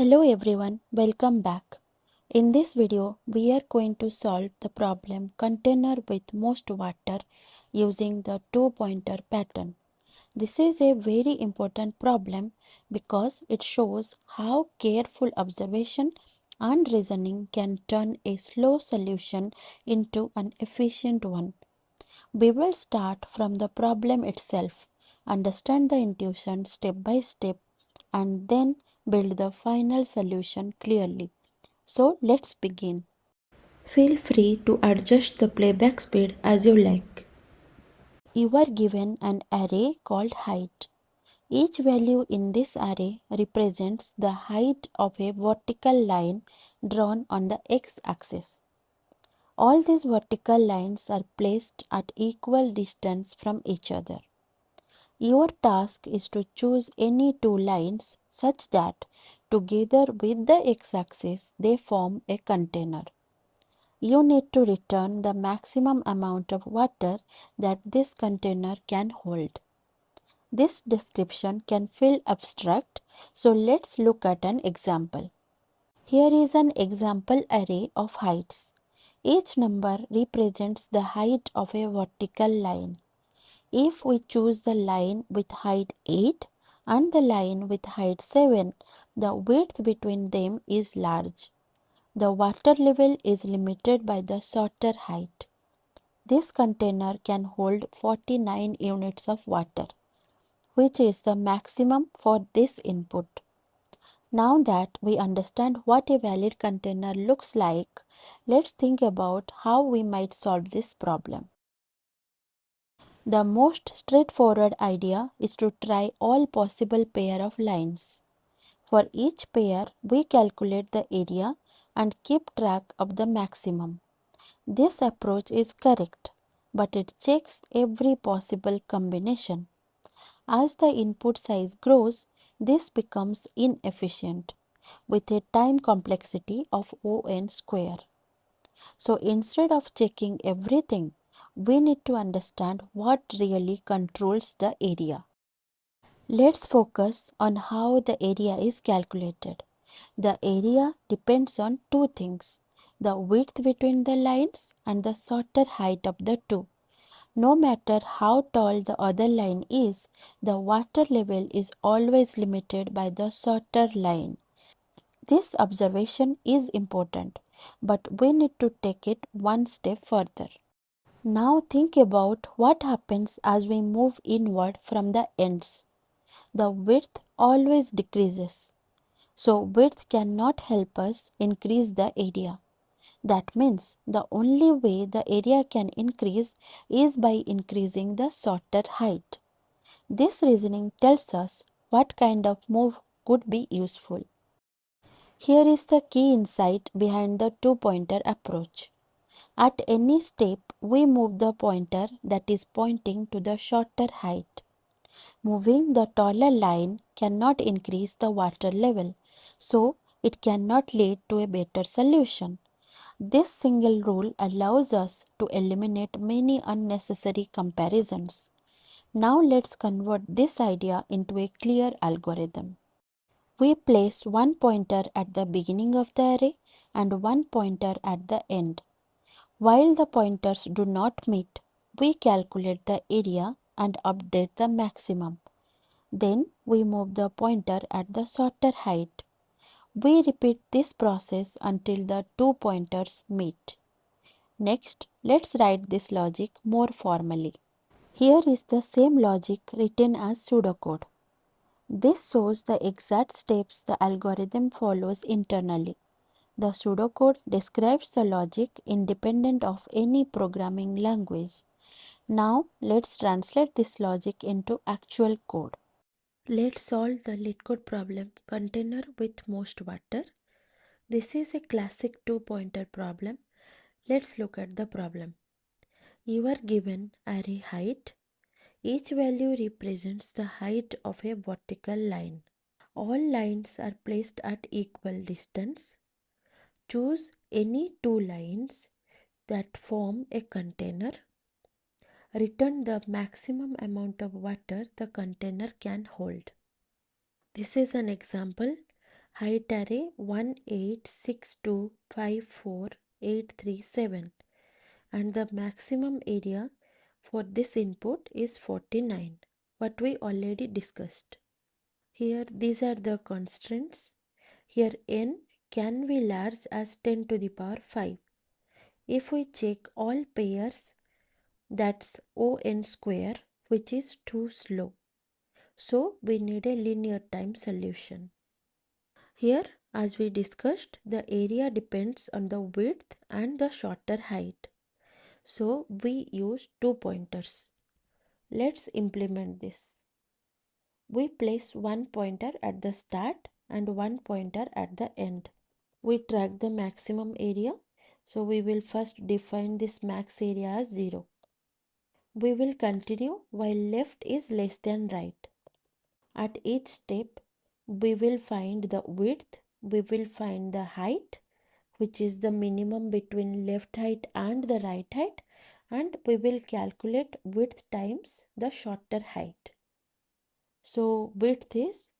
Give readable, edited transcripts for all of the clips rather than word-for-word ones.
Hello everyone, welcome back. In this video, we are going to solve the problem container with most water using the two-pointer pattern. This is a very important problem because it shows how careful observation and reasoning can turn a slow solution into an efficient one. We will start from the problem itself, understand the intuition step by step, and then build the final solution clearly. So let's begin. Feel free to adjust the playback speed as you like. You are given an array called height. Each value in this array represents the height of a vertical line drawn on the x-axis. All these vertical lines are placed at equal distance from each other. Your task is to choose any two lines such that together with the x-axis they form a container. You need to return the maximum amount of water that this container can hold. This description can feel abstract, so let's look at an example. Here is an example array of heights. Each number represents the height of a vertical line. If we choose the line with height 8 and the line with height 7, the width between them is large. The water level is limited by the shorter height. This container can hold 49 units of water, which is the maximum for this input. Now that we understand what a valid container looks like, let's think about how we might solve this problem. The most straightforward idea is to try all possible pair of lines. For each pair, we calculate the area and keep track of the maximum. This approach is correct, but it checks every possible combination. As the input size grows, this becomes inefficient with a time complexity of O(n) square. So instead of checking everything, we need to understand what really controls the area. Let's focus on how the area is calculated. The area depends on two things: the width between the lines and the shorter height of the two. No matter how tall the other line is, the water level is always limited by the shorter line. This observation is important, but we need to take it one step further. Now think about what happens as we move inward from the ends. The width always decreases, so width cannot help us increase the area. That means the only way the area can increase is by increasing the shorter height. This reasoning tells us what kind of move could be useful. Here is the key insight behind the two-pointer approach. At any step, we move the pointer that is pointing to the shorter height. Moving the taller line cannot increase the water level, so it cannot lead to a better solution. This single rule allows us to eliminate many unnecessary comparisons. Now let's convert this idea into a clear algorithm. We place one pointer at the beginning of the array and one pointer at the end. While the pointers do not meet, we calculate the area and update the maximum. Then we move the pointer at the shorter height. We repeat this process until the two pointers meet. Next, let's write this logic more formally. Here is the same logic written as pseudocode. This shows the exact steps the algorithm follows internally. The pseudocode describes the logic independent of any programming language. Now, let's translate this logic into actual code. Let's solve the LeetCode problem container with most water. This is a classic two-pointer problem. Let's look at the problem. You are given array height. Each value represents the height of a vertical line. All lines are placed at equal distance. Choose any two lines that form a container. Return the maximum amount of water the container can hold. This is an example. height array 186254837, and the maximum area for this input is 49, what we already discussed. Here these are the constraints. Here n can be large as 10 to the power 5. If we check all pairs, that's O(n) square, which is too slow. So we need a linear time solution. Here, as we discussed, the area depends on the width and the shorter height. So we use 2 pointers. Let's implement this. We place one pointer at the start and one pointer at the end. We track the maximum area. So we will first define this max area as 0. We will continue while left is less than right. At each step, we will find the width, we will find the height, which is the minimum between left height and the right height, and we will calculate width times the shorter height. So width is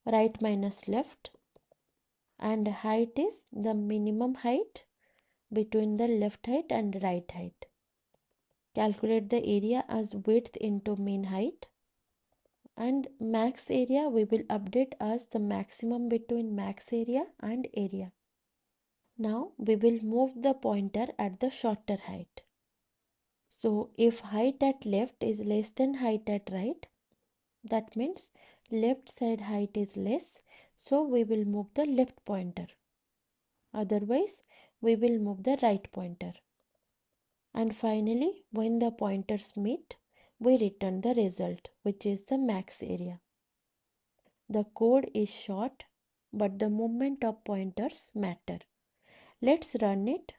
right minus left, and height is the minimum height between the left height and right height. Calculate the area as width into mean height, and max area we will update as the maximum between max area and area. Now we will move the pointer at the shorter height. So if height at left is less than height at right, that means left side height is less, so we will move the left pointer. Otherwise, we will move the right pointer. And finally, when the pointers meet, we return the result, which is the max area. The code is short, but the movement of pointers matter. Let's run it.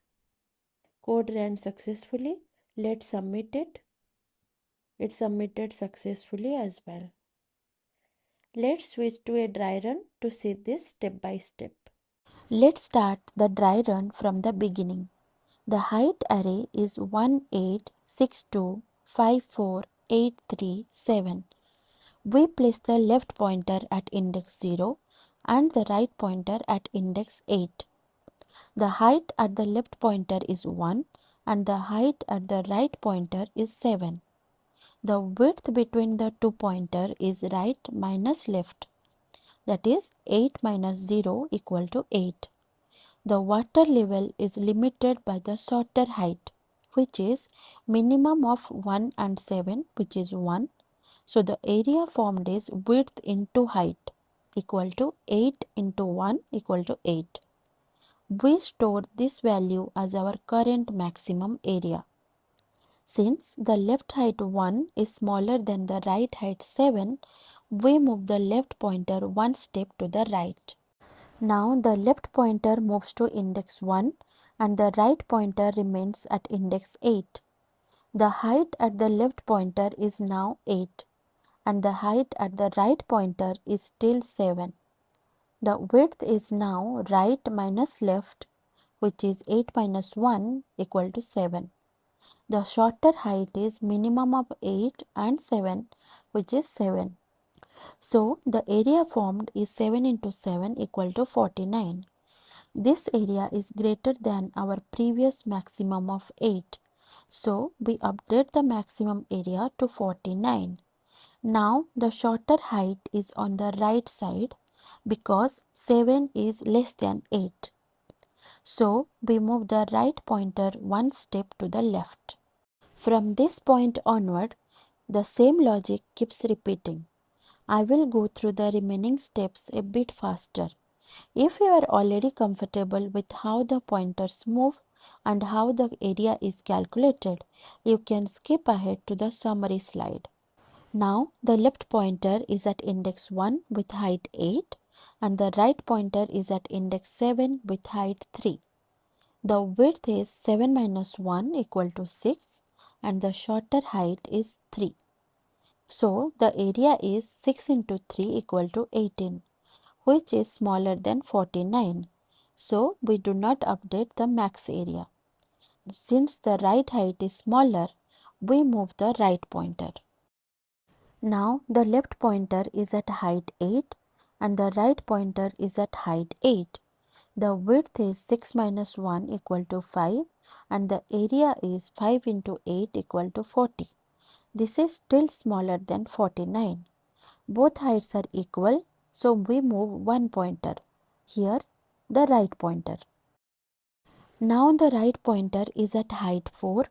Code ran successfully. Let's submit it. It submitted successfully as well. Let's switch to a dry run to see this step by step. Let's start the dry run from the beginning. The height array is 186254837. We place the left pointer at index 0 and the right pointer at index 8. The height at the left pointer is 1 and the height at the right pointer is 7. The width between the two pointers is right minus left. That is 8 minus 0 equal to 8. The water level is limited by the shorter height, which is minimum of 1 and 7, which is 1. So the area formed is width into height equal to 8 into 1 equal to 8. We store this value as our current maximum area. Since the left height 1 is smaller than the right height 7, we move the left pointer one step to the right. Now the left pointer moves to index 1 and the right pointer remains at index 8. The height at the left pointer is now 8 and the height at the right pointer is still 7. The width is now right minus left, which is 8 minus 1 equal to 7. The shorter height is minimum of 8 and 7, which is 7. So the area formed is 7 into 7 equal to 49. This area is greater than our previous maximum of 8. So we update the maximum area to 49. Now the shorter height is on the right side because 7 is less than 8. So we move the right pointer one step to the left. From this point onward, the same logic keeps repeating. I will go through the remaining steps a bit faster. If you are already comfortable with how the pointers move and how the area is calculated, you can skip ahead to the summary slide. Now the left pointer is at index 1 with height 8 and the right pointer is at index 7 with height 3. The width is 7 minus 1 equal to 6 and the shorter height is 3. So the area is 6 into 3 equal to 18, which is smaller than 49. So we do not update the max area. Since the right height is smaller, we move the right pointer. Now the left pointer is at height 8 and the right pointer is at height 8. The width is 6 minus 1 equal to 5 and the area is 5 into 8 equal to 40. This is still smaller than 49. Both heights are equal, so we move one pointer. Here, the right pointer. Now the right pointer is at height 4.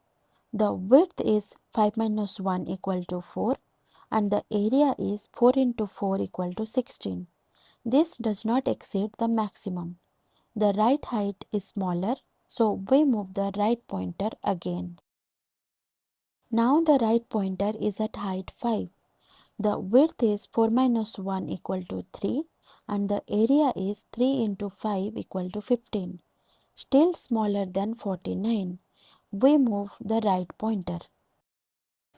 The width is 5 minus 1 equal to 4 and the area is 4 into 4 equal to 16. This does not exceed the maximum. The right height is smaller, so we move the right pointer again. Now the right pointer is at height 5. The width is 4 minus 1 equal to 3 and the area is 3 into 5 equal to 15. Still smaller than 49. We move the right pointer.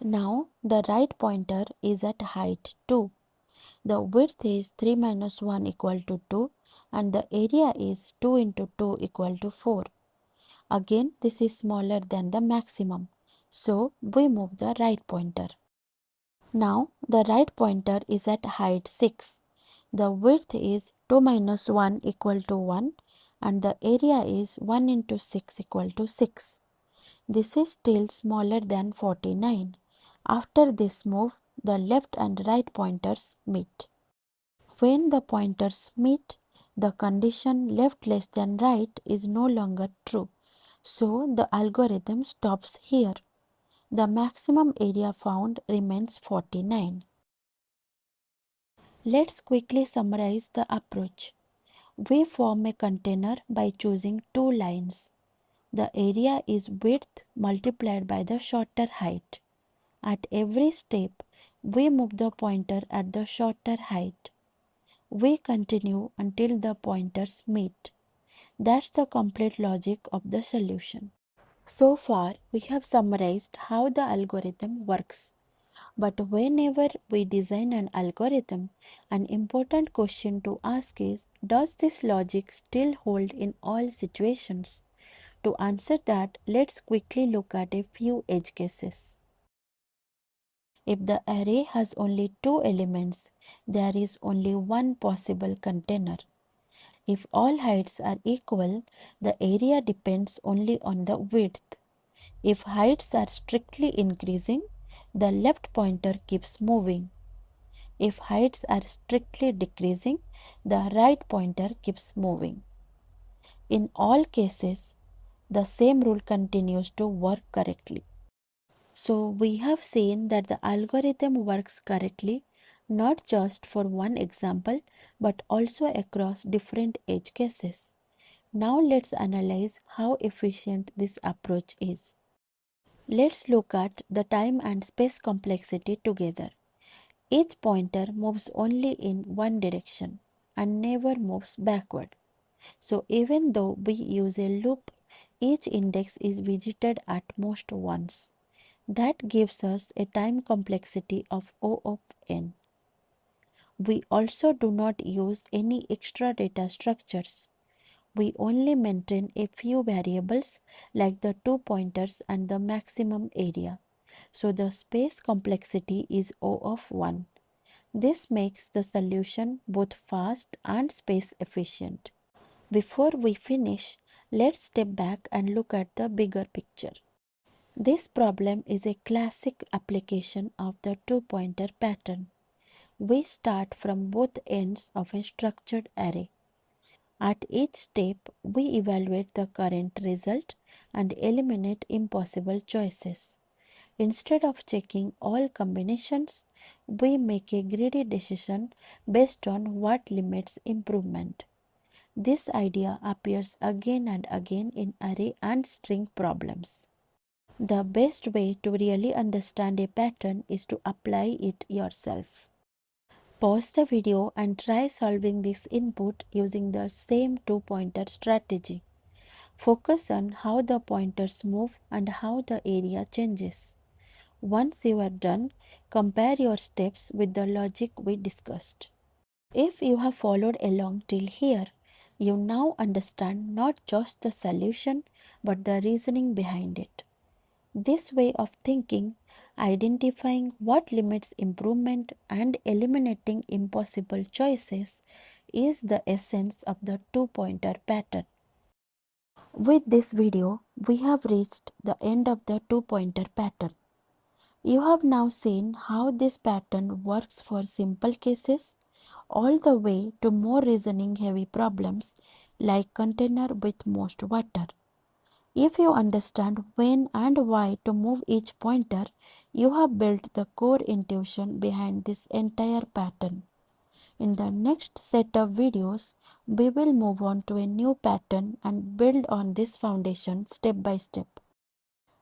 Now the right pointer is at height 2. The width is 3 minus 1 equal to 2 and the area is 2 into 2 equal to 4. Again, this is smaller than the maximum, so we move the right pointer. Now the right pointer is at height 6. The width is 2 minus 1 equal to 1 and the area is 1 into 6 equal to 6. This is still smaller than 49. After this move, the left and right pointers meet. When the pointers meet, the condition left less than right is no longer true. So the algorithm stops here. The maximum area found remains 49. Let's quickly summarize the approach. We form a container by choosing two lines. The area is width multiplied by the shorter height. At every step, we move the pointer at the shorter height. We continue until the pointers meet. That's the complete logic of the solution. So far, we have summarized how the algorithm works. But whenever we design an algorithm, an important question to ask is, does this logic still hold in all situations? To answer that, let's quickly look at a few edge cases. If the array has only two elements, there is only one possible container. If all heights are equal, the area depends only on the width. If heights are strictly increasing, the left pointer keeps moving. If heights are strictly decreasing, the right pointer keeps moving. In all cases, the same rule continues to work correctly. So we have seen that the algorithm works correctly not just for one example but also across different edge cases. Now let's analyze how efficient this approach is. Let's look at the time and space complexity together. Each pointer moves only in one direction and never moves backward. So even though we use a loop, each index is visited at most once. That gives us a time complexity of O of n. We also do not use any extra data structures. We only maintain a few variables like the two pointers and the maximum area. So the space complexity is O of 1. This makes the solution both fast and space efficient. Before we finish, let's step back and look at the bigger picture. This problem is a classic application of the two-pointer pattern. We start from both ends of a structured array. At each step, we evaluate the current result and eliminate impossible choices. Instead of checking all combinations, we make a greedy decision based on what limits improvement. This idea appears again and again in array and string problems. The best way to really understand a pattern is to apply it yourself. Pause the video and try solving this input using the same two-pointer strategy. Focus on how the pointers move and how the area changes. Once you are done, compare your steps with the logic we discussed. If you have followed along till here, you now understand not just the solution but the reasoning behind it. This way of thinking Identifying what limits improvement and eliminating impossible choices is the essence of the two-pointer pattern. With this video, we have reached the end of the two-pointer pattern. You have now seen how this pattern works for simple cases all the way to more reasoning heavy problems like container with most water. If you understand when and why to move each pointer, you have built the core intuition behind this entire pattern. In the next set of videos, we will move on to a new pattern and build on this foundation step by step.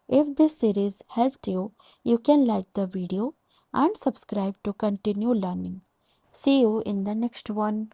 If this series helped you, you can like the video and subscribe to continue learning. See you in the next one.